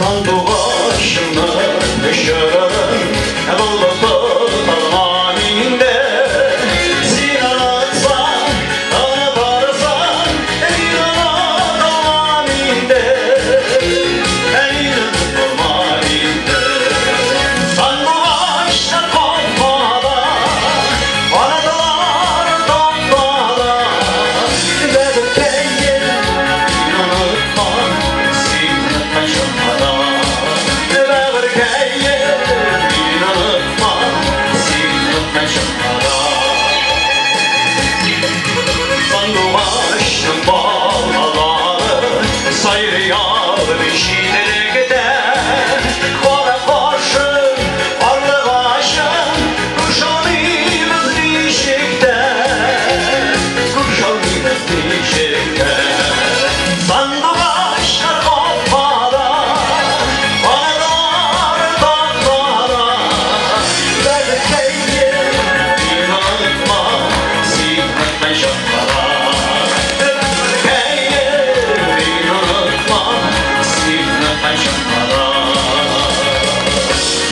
Sandu başımda düşerim Bulutlu tarmaninde Sinan atsan, ana barsan İnan tarmaninde İnan tarmaninde Sandu başta kopmada Vanadılar donmada Bedir keyir inanıtman Sinan taşımada Bedir keyir inanıtman Sinan taşımada Sandu başın bağları Sayrı yağlı bir şey